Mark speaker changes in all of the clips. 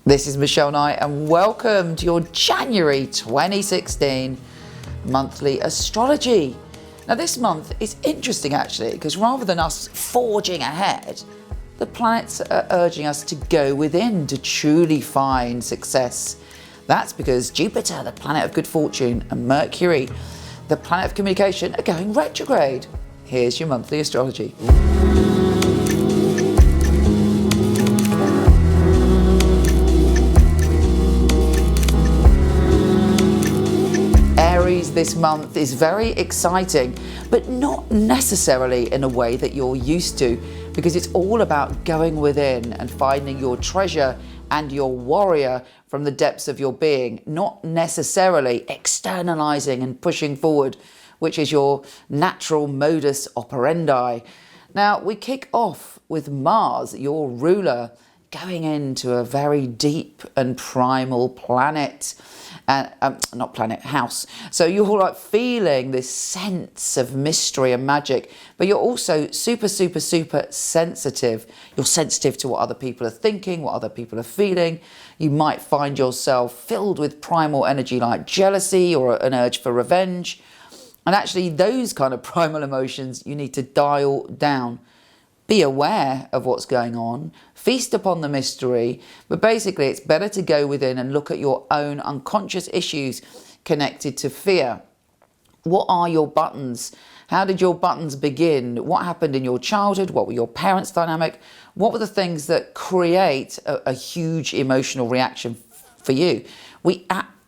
Speaker 1: This is Michele Knight and welcome to your January 2016 monthly astrology. Now this month is interesting actually, because rather than us forging ahead, the planets are urging us to go within to truly find success. That's because Jupiter, the planet of good fortune, and Mercury, the planet of communication, are going retrograde. Here's your monthly astrology. Aries this month is very exciting, but not necessarily in a way that you're used to, because it's all about going within and finding your treasure and your warrior from the depths of your being, not necessarily externalizing and pushing forward, which is your natural modus operandi. Now, we kick off with Mars, your ruler, going into a very deep and primal planet. Not planet, house. So you're like feeling this sense of mystery and magic, but you're also super sensitive. You're sensitive to what other people are thinking, what other people are feeling. You might find yourself filled with primal energy like jealousy or an urge for revenge. And actually those kind of primal emotions you need to dial down. Be aware of what's going on, feast upon the mystery, but basically it's better to go within and look at your own unconscious issues connected to fear. What are your buttons? How did your buttons begin? What happened in your childhood? What were your parents' dynamic? What were the things that create a huge emotional reaction for you?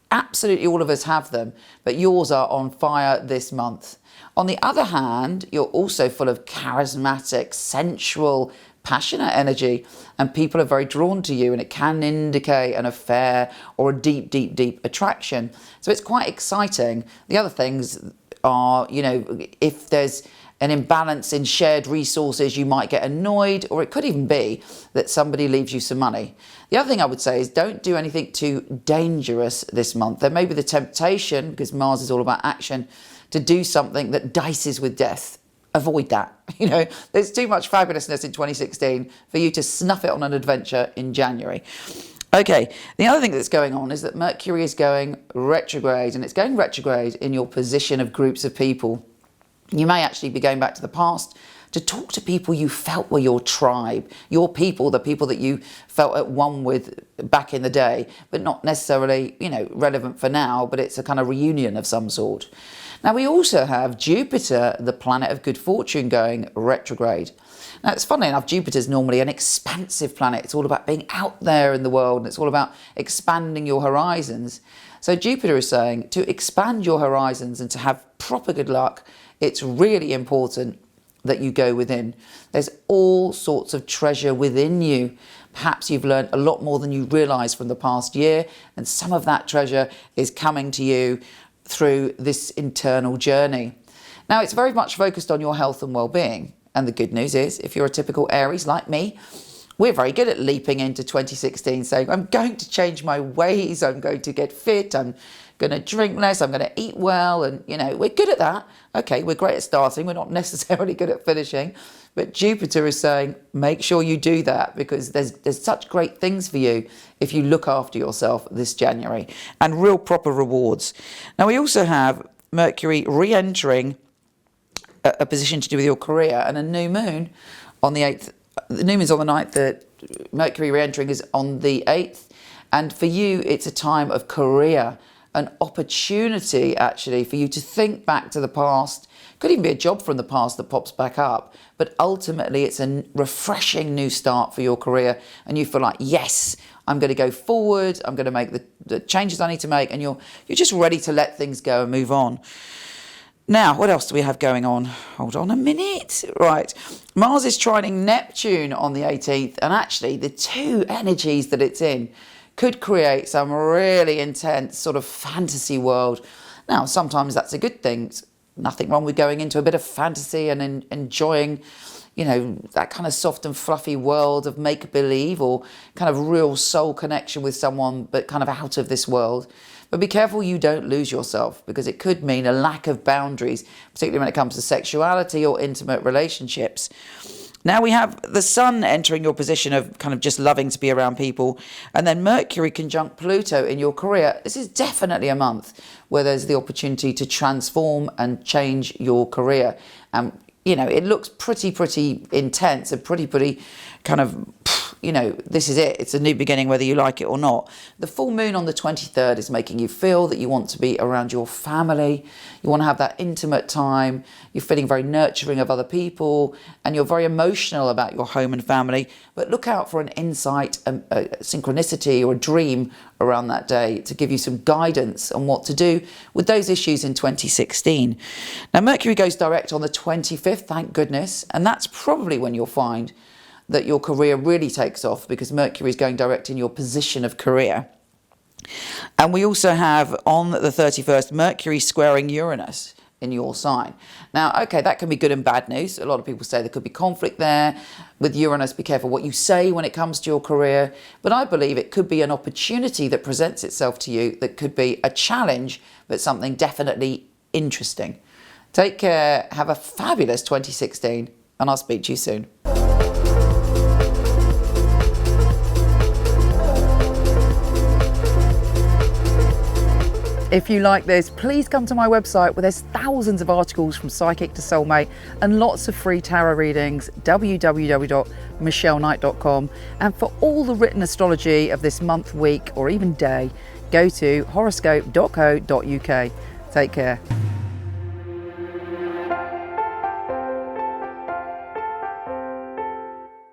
Speaker 1: Absolutely all of us have them, but yours are on fire this month. On the other hand, you're also full of charismatic, sensual, passionate energy, and people are very drawn to you, and it can indicate an affair or a deep attraction. So it's quite exciting. The other things are, if there's an imbalance in shared resources, you might get annoyed, or it could even be that somebody leaves you some money. The other thing I would say is don't do anything too dangerous this month. There may be the temptation, because Mars is all about action, to do something that dices with death. Avoid that. There's too much fabulousness in 2016 for you to snuff it on an adventure in January. Okay, the other thing that's going on is that Mercury is going retrograde, and it's going retrograde in your position of groups of people. You may actually be going back to the past to talk to people you felt were your tribe, your people, the people that you felt at one with back in the day, but not necessarily, relevant for now, but it's a kind of reunion of some sort. Now, we also have Jupiter, the planet of good fortune, going retrograde. Now, it's funny enough, Jupiter's normally an expansive planet. It's all about being out there in the world, and it's all about expanding your horizons. So Jupiter is saying to expand your horizons and to have proper good luck, it's really important that you go within. There's all sorts of treasure within you. Perhaps you've learned a lot more than you realised from the past year, and some of that treasure is coming to you through this internal journey. Now, it's very much focused on your health and well-being. And the good news is, if you're a typical Aries like me, we're very good at leaping into 2016 saying, I'm going to change my ways, I'm going to get fit, I'm going to drink less, I'm going to eat well, and we're good at that. Okay, we're great at starting, we're not necessarily good at finishing, but Jupiter is saying make sure you do that, because there's such great things for you if you look after yourself this January, and real proper rewards. Now, we also have Mercury re-entering a position to do with your career, and a new moon on the 8th. The new moon's on the 9th, the Mercury re-entering is on the 8th, and for you it's a time of career, an opportunity actually for you to think back to the past. Could even be a job from the past that pops back up, but ultimately it's a refreshing new start for your career, and you feel like, yes, I'm going to go forward, I'm going to make the changes I need to make, and you're just ready to let things go and move on. Now, what else do we have going on? Hold on a minute. Right. Mars is trining Neptune on the 18th, and actually the two energies that it's in could create some really intense sort of fantasy world. Now, sometimes that's a good thing. Nothing wrong with going into a bit of fantasy and enjoying, that kind of soft and fluffy world of make-believe, or kind of real soul connection with someone, but kind of out of this world. But be careful you don't lose yourself, because it could mean a lack of boundaries, particularly when it comes to sexuality or intimate relationships. Now we have the Sun entering your position of kind of just loving to be around people, and then Mercury conjunct Pluto in your career. This is definitely a month where there's the opportunity to transform and change your career. It looks pretty intense and pretty kind of, this is it. It's a new beginning whether you like it or not. The full moon on the 23rd is making you feel that you want to be around your family. You want to have that intimate time. You're feeling very nurturing of other people, and you're very emotional about your home and family. But look out for an insight, a synchronicity or a dream around that day to give you some guidance on what to do with those issues in 2016. Now, Mercury goes direct on the 25th, thank goodness, and that's probably when you'll find that your career really takes off, because Mercury is going direct in your position of career. And we also have on the 31st, Mercury squaring Uranus in your sign. Now, okay, that can be good and bad news. A lot of people say there could be conflict there. With Uranus, be careful what you say when it comes to your career. But I believe it could be an opportunity that presents itself to you that could be a challenge, but something definitely interesting. Take care, have a fabulous 2016, and I'll speak to you soon. If you like this, please come to my website where there's thousands of articles from psychic to soulmate and lots of free tarot readings, www.michelleknight.com. And for all the written astrology of this month, week, or even day, go to horoscope.co.uk. Take care.